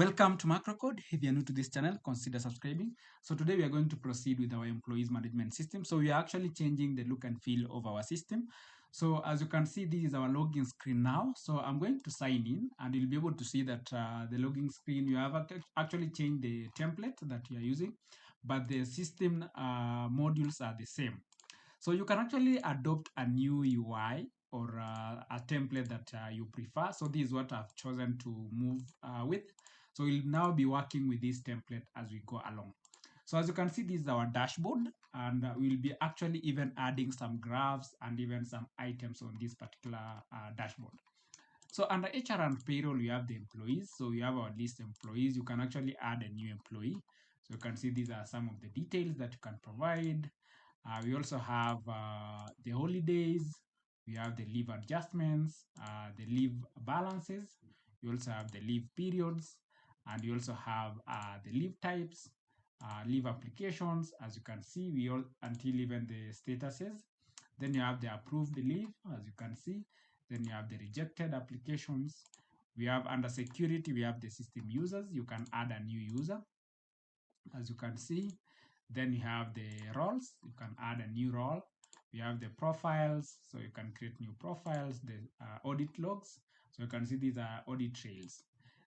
Welcome to Macrocode. If you're new to this channel, consider subscribing. So today we are going to proceed with our employees management system. So we are actually changing the look and feel of our system. So as you can see, this is our login screen now. So I'm going to sign in and you'll be able to see that the login screen, you have actually changed the template that you are using, but the system modules are the same. So you can actually adopt a new UI or a template that you prefer. So this is what I've chosen to move with. So we'll now be working with this template as we go along. So as you can see, this is our dashboard, and we'll be actually even adding some graphs and even some items on this particular dashboard. So under HR and payroll, we have the employees. So we have our list employees. You can actually add a new employee. So you can see these are some of the details that you can provide. We also have the holidays. We have the leave adjustments, the leave balances. We also have the leave periods, and we also have the leave types, leave applications. As you can see, we all until even the statuses. Then you have the approved leave, as you can see. Then you have the rejected applications. We have under security, we have the system users. You can add a new user, as you can see. Then you have the roles. You can add a new role. We have the profiles, so you can create new profiles. The audit logs, so you can see these are audit trails.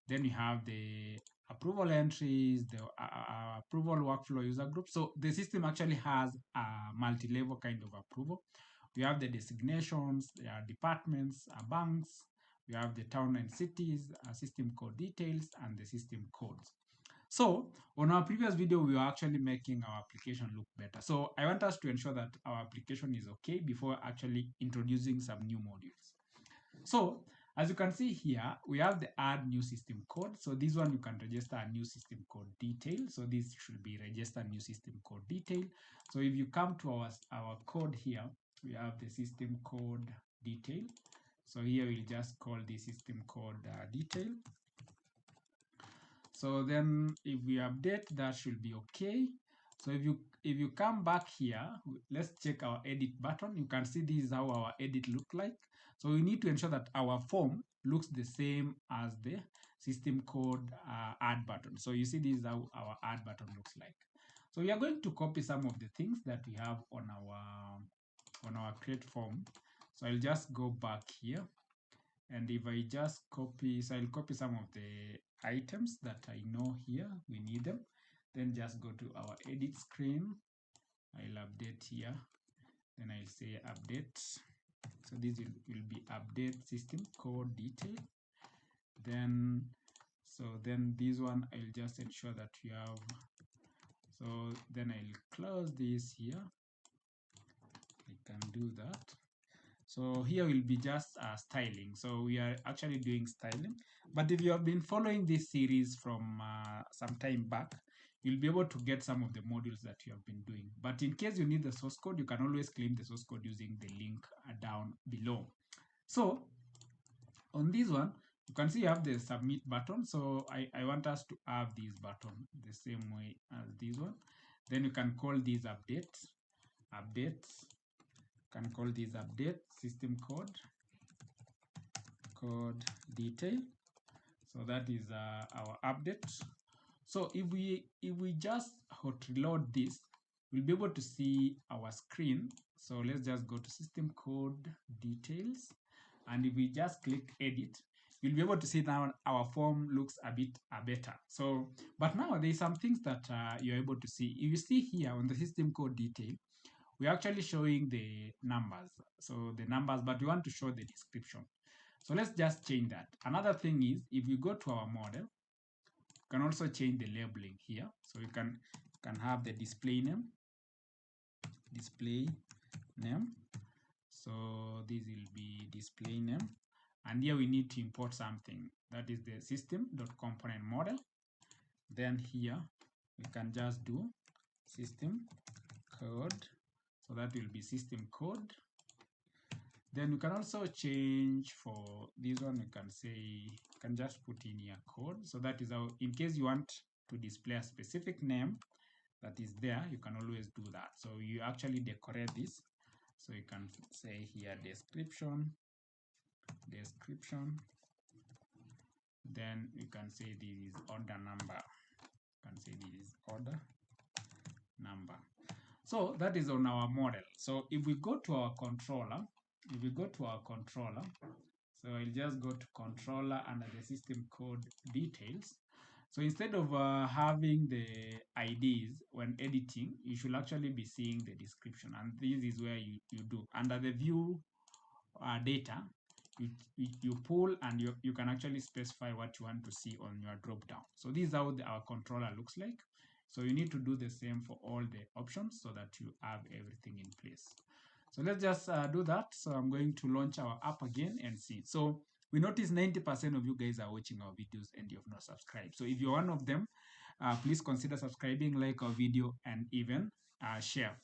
Then you have the approval entries, the approval workflow user group. So the system actually has a multi-level kind of approval. We have the designations, there are departments, banks. We have the town and cities, system code details, and the system codes. So on our previous video, we were actually making our application look better. So I want us to ensure that our application is okay before actually introducing some new modules. So as you can see here, we have the add new system code. So this one, you can register a new system code detail. So this should be register new system code detail. So if you come to our code here, we have the system code detail. So here we'll just call the system code detail. So then if we update, that should be okay. So if you come back here, let's check our edit button. You can see this is how our edit look like. So we need to ensure that our form looks the same as the system code add button. So you see this is how our add button looks like. So we are going to copy some of the things that we have on our create form. So I'll just go back here. And if I just copy, so I'll copy some of the items that I know here, we need them. Then just go to our edit screen. I'll update here. Then I'll say update. So this will be update system code detail. Then this one, I'll just ensure that we have. So then I'll close this here. I can do that. So here will be just styling. So we are actually doing styling. But if you have been following this series from some time back, you'll be able to get some of the modules that you have been doing. But in case you need the source code, you can always claim the source code using the link down below. So on this one, you can see you have the submit button. So I want us to have this button the same way as this one. Then you can call these updates. Can call this update system code detail. So that is our update. So if we just hot reload this, we'll be able to see our screen. So let's just go to system code details, and if we just click edit, you'll be able to see now our form looks a bit better. So but now there's some things that you're able to see. If you see here on the system code detail, we're actually showing the numbers. So the numbers, but we want to show the description. So let's just change that. Another thing is, if you go to our model, you can also change the labeling here. So you can have the display name. So this will be display name. And here we need to import something. That is the system.component model. Then here we can just do system code. So that will be system code. Then you can also change for this one, you can say, you can just put in here code. So that is how, in case you want to display a specific name that is there, you can always do that. So you actually decorate this. So you can say here description, then you can say this is order number. You can say this is order number. So that is on our model. So if we go to our controller, so I'll just go to controller under the system code details. So instead of having the IDs when editing, you should actually be seeing the description. And this is where you do. Under the view data, you pull and you can actually specify what you want to see on your drop down. So this is how our controller looks like. So you need to do the same for all the options so that you have everything in place. So let's just do that. So I'm going to launch our app again and see. So we notice 90% of you guys are watching our videos and you have not subscribed. So if you're one of them, please consider subscribing, like our video, and even share.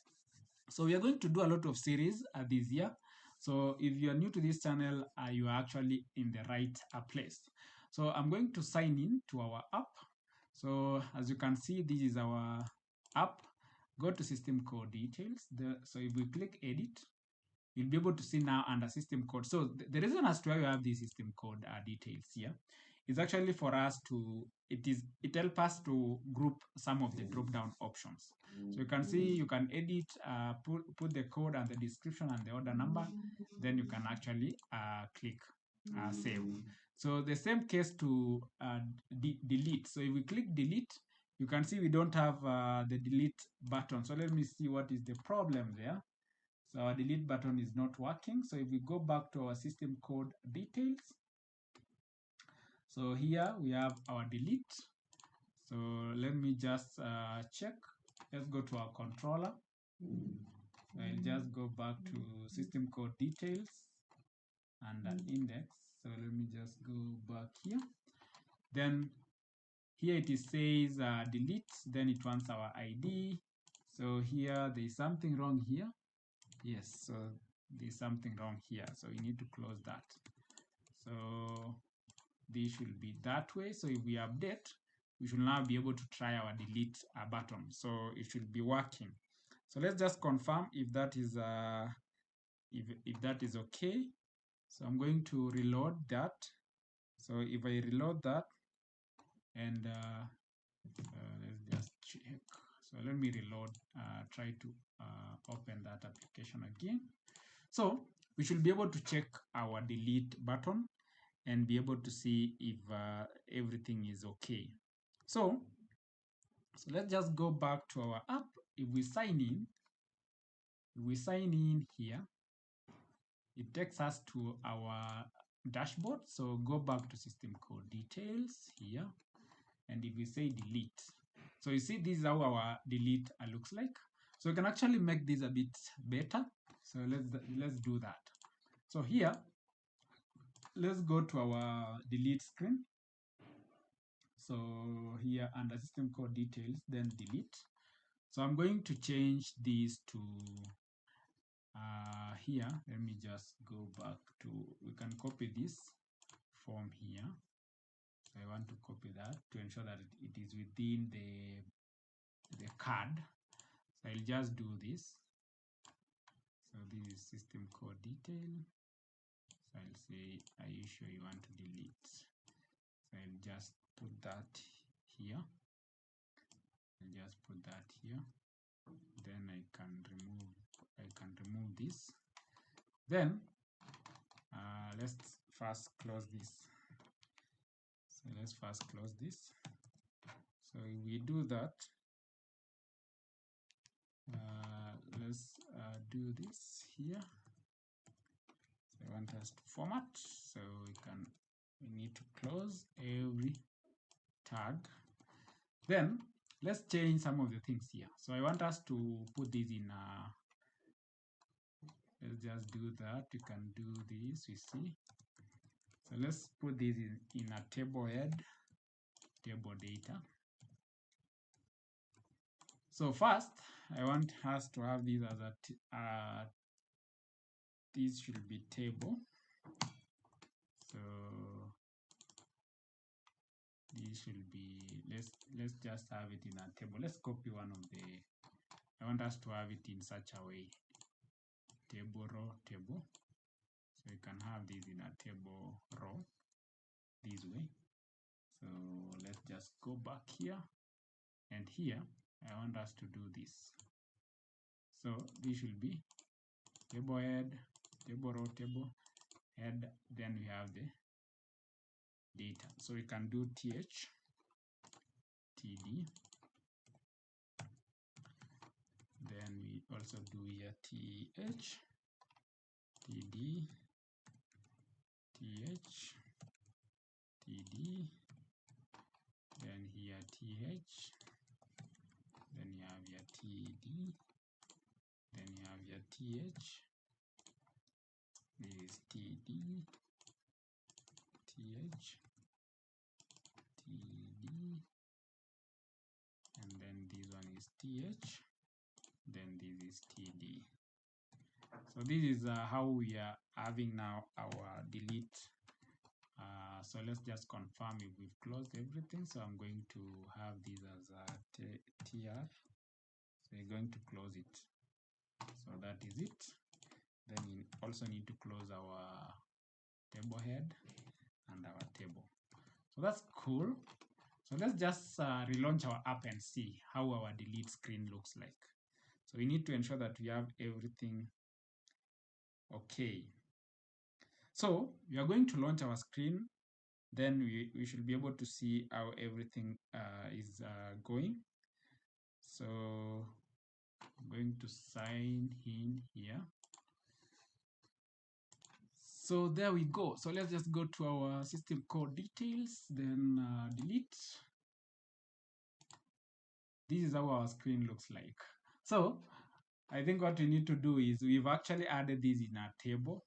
So we are going to do a lot of series this year. So if you are new to this channel, you are actually in the right place. So I'm going to sign in to our app. So as you can see, this is our app. Go to system code details. So if we click edit, you'll be able to see now under system code. So the reason as to why we have these system code details here is actually for us to, it helps us to group some of the drop down options. So you can see you can edit, put the code and the description and the order number, then you can actually click save. So the same case to delete. So if we click delete, you can see we don't have the delete button. So let me see what is the problem there. So our delete button is not working. So if we go back to our system code details, so here we have our delete. So let me just check. Let's go to our controller. I'll just go back to system code details and index. So let me just go back here. Then here it says delete, then it wants our ID. So here there is something wrong here. Yes, so there's something wrong here. So we need to close that. So this should be that way. So if we update, we should now be able to try our delete button. So it should be working. So let's just confirm if that is if that is okay. So I'm going to reload that. So if I reload that and let's just check. So let me reload, try to open that application again. So we should be able to check our delete button and be able to see if everything is okay. So let's just go back to our app. If we sign in here, it takes us to our dashboard. So go back to system code details here. And if we say delete, so you see this is how our delete looks like. So we can actually make this a bit better. So let's do that. So here, let's go to our delete screen. So here under system code details, then delete. So I'm going to change these to here. Let me just go back to, we can copy this form here. So I want to copy that to ensure that it is within the card. So I'll just do this. So this is system code detail. So I'll say, are you sure you want to delete? So I'll just put that here. I'll just put that here. Then I can remove this. Then let's first close this. So let's first close this. So if we do that, let's do this here. So I want us to format. So we need to close every tag. Then let's change some of the things here. So I want us to put this in let's just do that. You can do this, you see. So let's put this in a table head, table data. So first, I want us to have this as a this should be table. So this should be, let's just have it in a table. Let's copy one of the, I want us to have it in such a way. Table row table. So you can have this in a table row this way. So let's just go back here, and here I want us to do this. So this should be table head, table row, table head, then we have the data. So we can do th td, then we also do here th td th td, then here th, then you have your td, then you have your th, this is td th td, and then this one is th, then this is td. So this is how we are having now our delete. So let's just confirm if we've closed everything. So I'm going to have this as a tr. So you're going to close it. So that is it. Then we also need to close our table head and our table. So that's cool. So let's just relaunch our app and see how our delete screen looks like. So we need to ensure that we have everything okay. So we are going to launch our screen. Then we should be able to see how everything is going. So I'm going to sign in here. So there we go. So let's just go to our system core details, then delete. This is how our screen looks like. So I think what we need to do is we've actually added this in our table.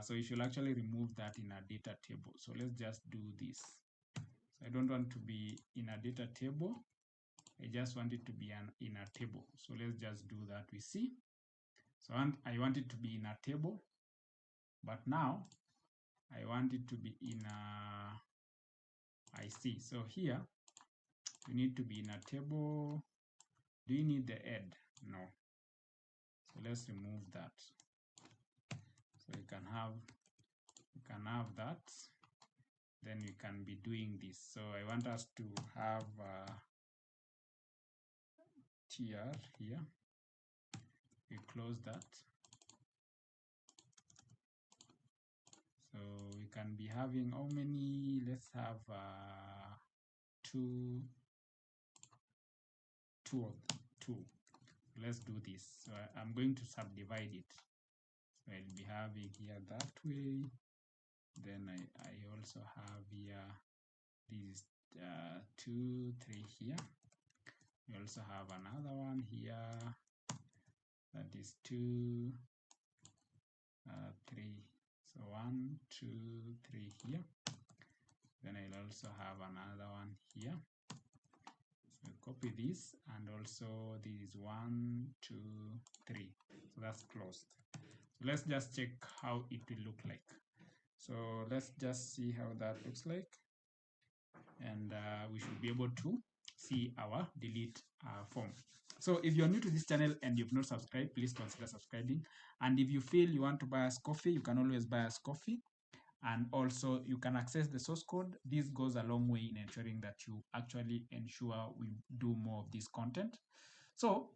So we should actually remove that in our data table. So let's just do this. So I don't want to be in a data table. I just want it to be in a table. So let's just do that. We see. So I want it to be in a table, but now I want it to be in a IC. So here we need to be in a table. Do you need the head? No. So let's remove that. So you can have that. Then we can be doing this. So I want us to have tr here. We close that. So we can be having how many? Let's have two. Let's do this. So I'm going to subdivide it. So I'll be having here that way. Then I also have here these 2, 3 here. We also have another one here. That is 2, 3. So 1, 2, 3 here. Then I'll also have another one here. So copy this, and also this is 1, 2, 3. So that's closed. So let's just check how it will look like. So let's just see how that looks like, and we should be able to see our delete form. So if you're new to this channel and you've not subscribed, please consider subscribing. And if you feel you want to buy us coffee, you can always buy us coffee. And also you can access the source code. This goes a long way in ensuring that you actually ensure we do more of this content. So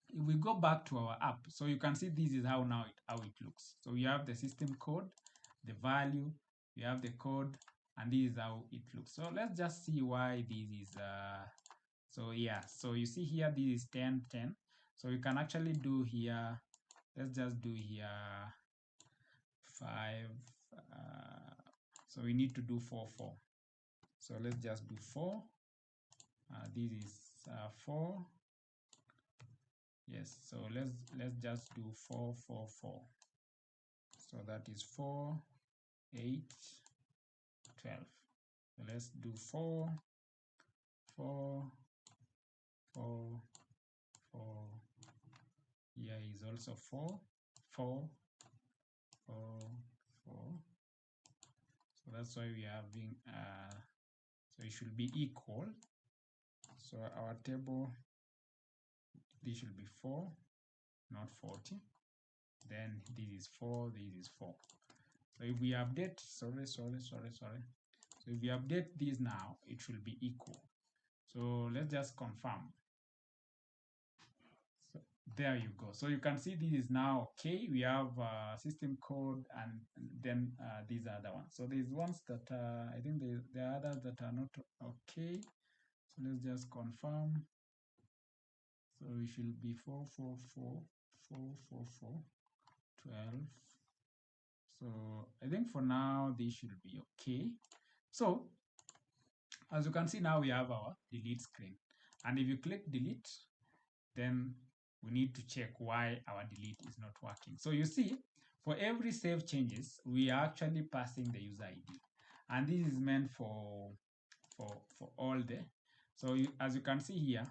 if we go back to our app, so you can see this is how it looks. So we have the system code, the value, we have the code, and this is how it looks. So let's just see why this is so yeah, so you see here this is 10 10. So you can actually do here, let's just do here 5 so we need to do 4 4. So let's just do 4. This is 4. Yes, so let's just do 4 4 4. So that is 4 8 12. So let's do 4 4 4 4. Here is also 4 4 4 4. So that's why we are having so it should be equal. So our table, this should be 4, not 40. Then this is 4, this is 4. So if we update, sorry. So So if we update this now, it should be equal. So let's just confirm. So there you go. So you can see this is now okay. We have system code, and then these are the ones. So there's ones that I think there are others that are not okay. So let's just confirm. So we should be 444 444 12. So I think for now this should be okay. So as you can see, now we have our delete screen, and if you click delete, then we need to check why our delete is not working. So you see, for every save changes, we are actually passing the user ID, and this is meant for all the. So as you can see here,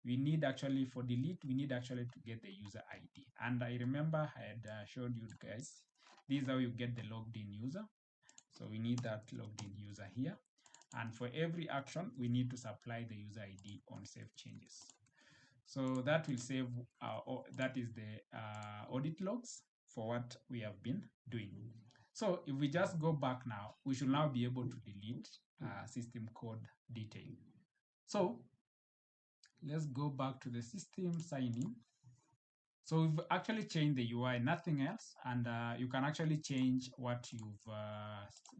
we need actually for delete, we need actually to get the user ID. And I remember I had showed you guys, this is how you get the logged in user. So we need that logged in user here. And for every action, we need to supply the user ID on save changes. So that will save, that is the audit logs for what we have been doing. So if we just go back now, we should now be able to delete system code detail. So let's go back to the system signing. So we've actually changed the UI, nothing else, and you can actually change what you've,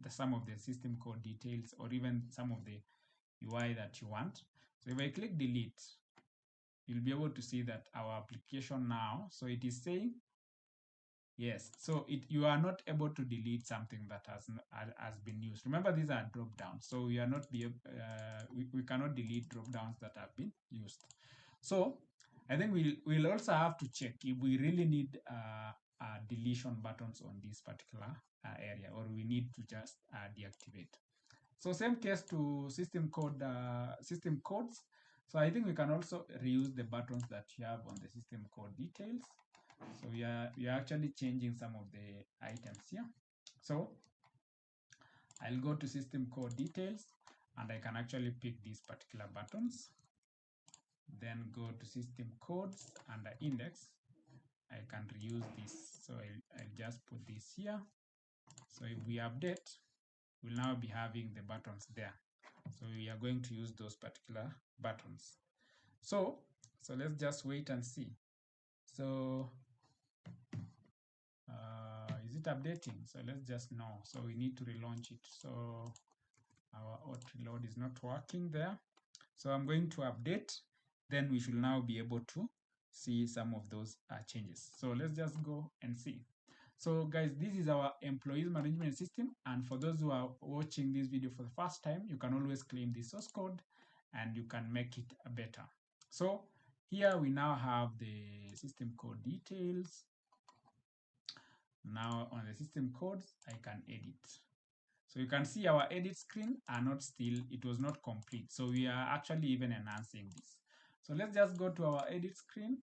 some of the system code details, or even some of the UI that you want. So if I click delete, you'll be able to see that our application now, so it is saying, yes, so you are not able to delete something that has been used. Remember, these are drop downs, so we are not we cannot delete drop downs that have been used. So I think we'll also have to check if we really need deletion buttons on this particular area, or we need to just deactivate. So same case to system codes. So I think we can also reuse the buttons that you have on the system code details. So we are actually changing some of the items here. So I'll go to system code details, and I can actually pick these particular buttons. Then go to system codes under index. I can reuse this. So I'll just put this here. So if we update, we'll now be having the buttons there. So we are going to use those particular buttons. So let's just wait and see. So is it updating? So let's just know. So we need to relaunch it. So our auto reload is not working there. So I'm going to update. Then we should now be able to see some of those changes. So let's just go and see. So guys, this is our employees management system. And for those who are watching this video for the first time, you can always claim the source code and you can make it better. So here we now have the system code details. Now on the system codes, I can edit. So you can see our edit screen are not still, it was not complete. So we are actually even enhancing this. So let's just go to our edit screen.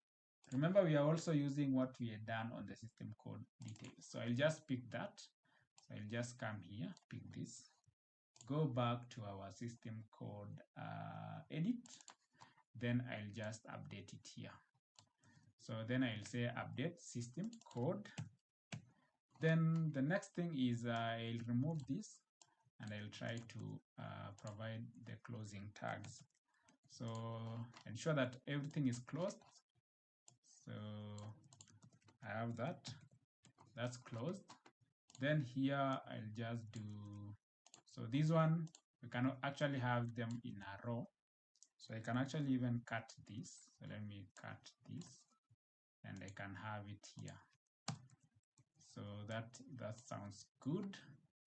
Remember, we are also using what we had done on the system code details. So I'll just pick that. So I'll just come here, pick this, go back to our system code edit. Then I'll just update it here. So then I'll say update system code. Then the next thing is I'll remove this and I'll try to provide the closing tags. So ensure that everything is closed. So I have that. That's closed. Then here I'll just do, so this one, we can actually have them in a row. So I can actually even cut this. So let me cut this and I can have it here. So that sounds good.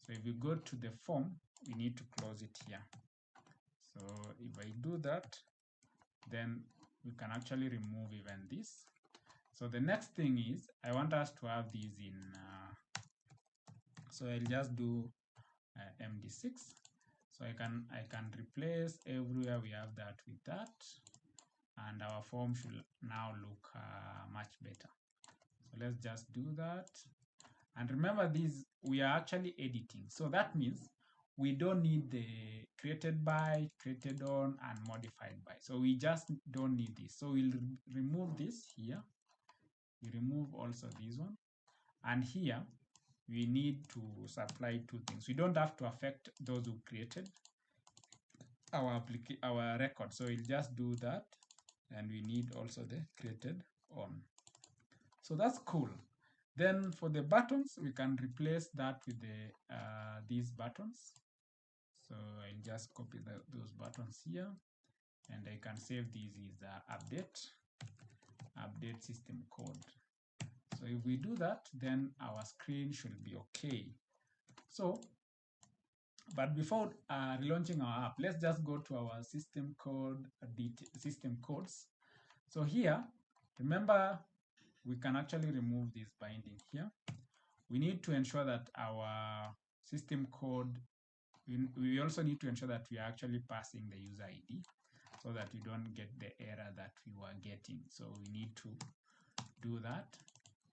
So if we go to the form, we need to close it here. So if I do that, then we can actually remove even this. So the next thing is, I want us to have these in, so I'll just do MD6. So I can replace everywhere we have that with that, and our form should now look much better. So let's just do that. And remember, these we are actually editing. So that means we don't need the created by, created on, and modified by. So we just don't need this. So we'll remove this here. We remove also this one. And here, we need to supply two things. We don't have to affect those who created our record. So we'll just do that. And we need also the created on. So that's cool. Then for the buttons, we can replace that with the these buttons. So I'll just copy those buttons here, and I can save these is update system code. So if we do that, then our screen should be okay. So, but before relaunching our app, let's just go to our system codes. So here, remember, we can actually remove this binding here. We need to ensure that our system code, we also need to ensure that we are actually passing the user ID so that we don't get the error that we were getting. So we need to do that,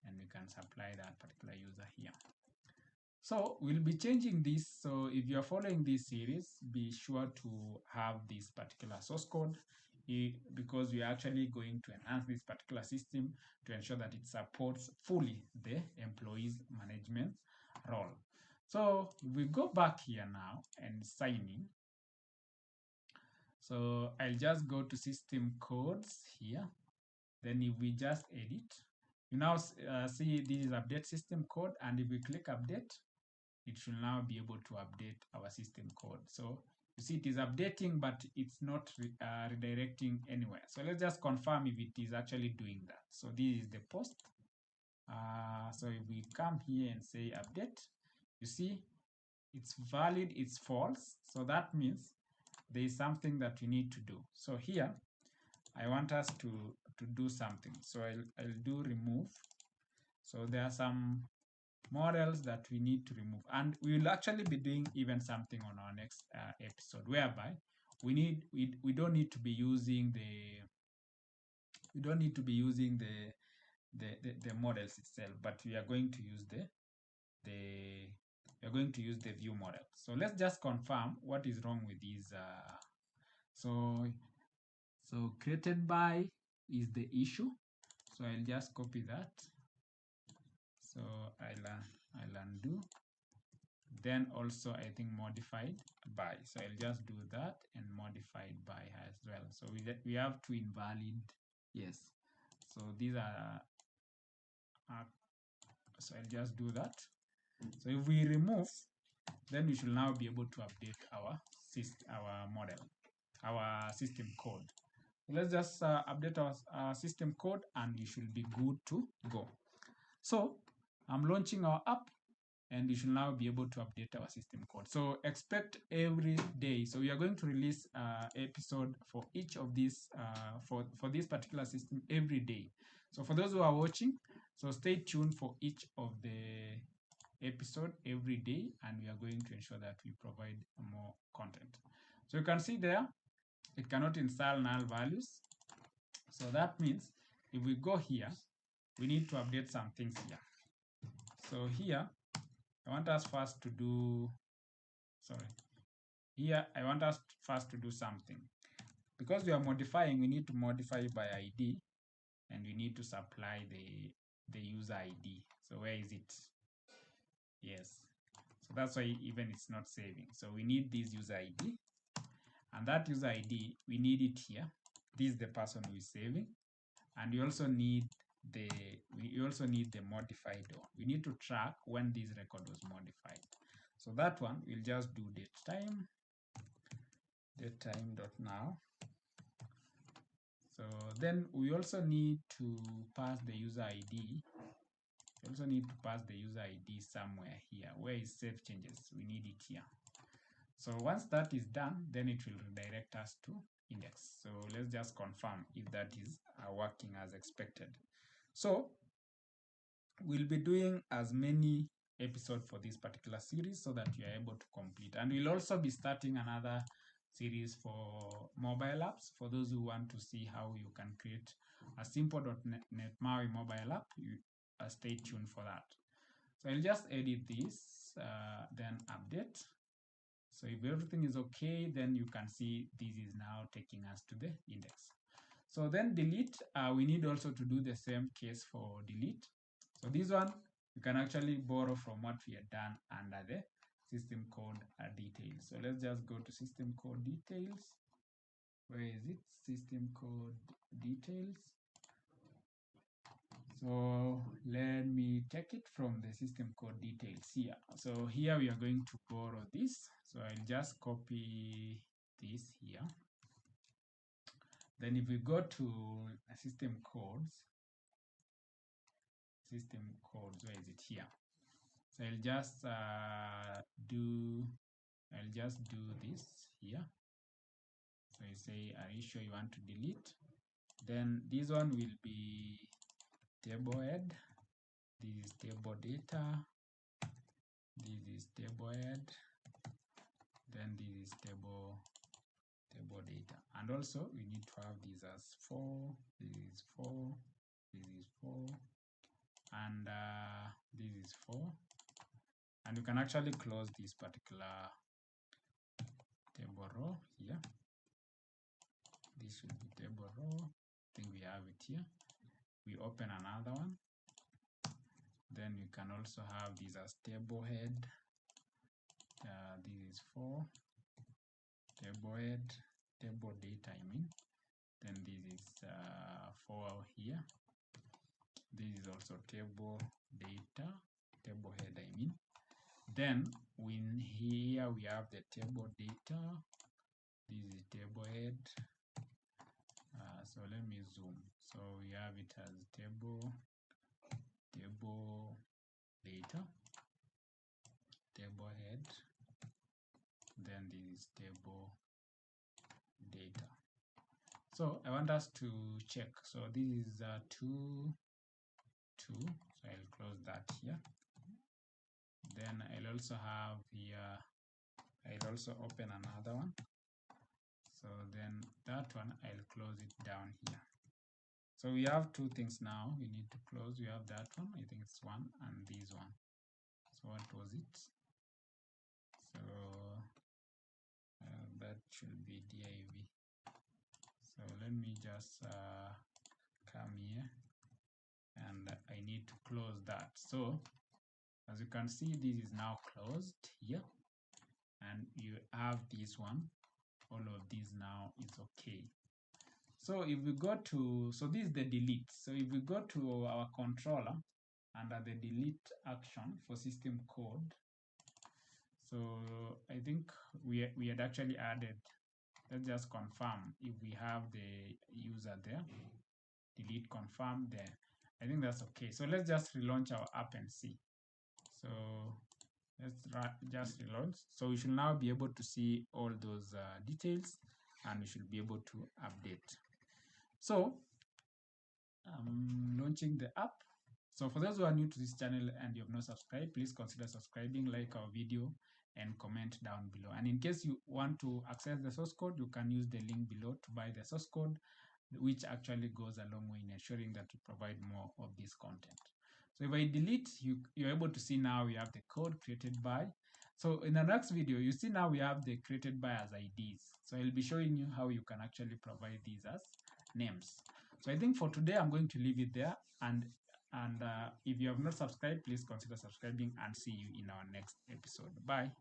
and we can supply that particular user here. So we'll be changing this. So if you're following this series, be sure to have this particular source code, because we are actually going to enhance this particular system to ensure that it supports fully the employees management role. So if we go back here now and sign in. So I'll just go to system codes here. Then if we just edit, you now see this is update system code. And if we click update, it should now be able to update our system code. So you see it is updating, but it's not redirecting anywhere. So let's just confirm if it is actually doing that. So this is the post. So if we come here and say update, you see it's valid, it's false. So that means there is something that we need to do. So here, I want us to do something. So I'll do remove. So there are some models that we need to remove, and we will actually be doing even something on our next episode, whereby we don't need to be using the models itself, but we are going to use the view model. So let's just confirm what is wrong with these. So created by is the issue. So I'll just copy that. So I'll undo. Then also I think modified by. So I'll just do that and modified by as well. So we have two invalid. Yes. So these are. So I'll just do that. So if we remove, then we should now be able to update our system code. So let's just update our system code, and we should be good to go. So I'm launching our app, and we should now be able to update our system code. So expect every day. So we are going to release episode for each of these for this particular system every day. So for those who are watching, so stay tuned for each of the episode every day, and we are going to ensure that we provide more content. So you can see there, it cannot install null values. So that means if we go here, we need to update some things here. So here, I want us first to do, here I want us first to do something. Because we are modifying, we need to modify by ID, and we need to supply the user ID. So where is it? Yes. So that's why even it's not saving. So we need this user ID, and that user ID, we need it here. This is the person who is saving, and we also need the modified one. We need to track when this record was modified. So that one, we'll just do datetime.now. So then we also need to pass the user ID. We also need to pass the user ID somewhere here. Where is save changes? We need it here. So once that is done, then it will redirect us to index. So let's just confirm if that is working as expected. So we'll be doing as many episodes for this particular series so that you are able to complete. And we'll also be starting another series for mobile apps. For those who want to see how you can create a simple .NET MAUI mobile app, stay tuned for that. So I'll just edit this, then update. So if everything is okay, then you can see this is now taking us to the index. So then delete, we need also to do the same case for delete. So this one, you can actually borrow from what we had done under the system code details. So let's just go to system code details. Where is it? System code details. So let me take it from the system code details here. So here we are going to borrow this. So I'll just copy this here. Then if we go to system codes, where is it here? So I'll just do this here. So you say, are you sure you want to delete? Then this one will be table head. This is table data. This is table head. Then this is table data. And also we need to have these as 4. This is 4. This is 4. And this is 4. And you can actually close this particular table row here. This should be table row. I think we have it here. We open another one. Then you can also have this as table head. This is 4. Table head, table data, I mean. Then this is 4 here. This is also table data, table head, I mean. Then here we have the table data. This is table head. So let me zoom. So we have it as table data, table head. Then this is table data. So I want us to check. So this is 2. So I'll close that here. Then I'll also have here, I'll also open another one. So then that one, I'll close it down here. So we have 2 things now we need to close. We have that one, I think it's 1, and this one. So what was it? So that should be div. So let me just come here, and I need to close that. So as you can see, this is now closed here, and you have this one. All of these now is okay. So if we go to, so this is the delete. So if we go to our controller under the delete action for system code, so I think we had actually added, let's just confirm if we have the user there, delete confirm there. I think that's okay. So let's just relaunch our app and see. So let's just relaunch. So we should now be able to see all those details, and we should be able to update. So I'm launching the app. So for those who are new to this channel and you have not subscribed, please consider subscribing, like our video, and comment down below. And in case you want to access the source code, you can use the link below to buy the source code, which actually goes a long way in ensuring that we provide more of this content. So if I delete, you're able to see now we have the code created by. So in the next video, you see now we have the created by as IDs. So I'll be showing you how you can actually provide these as names. So I think for today, I'm going to leave it there. And if you have not subscribed, please consider subscribing, and see you in our next episode. Bye.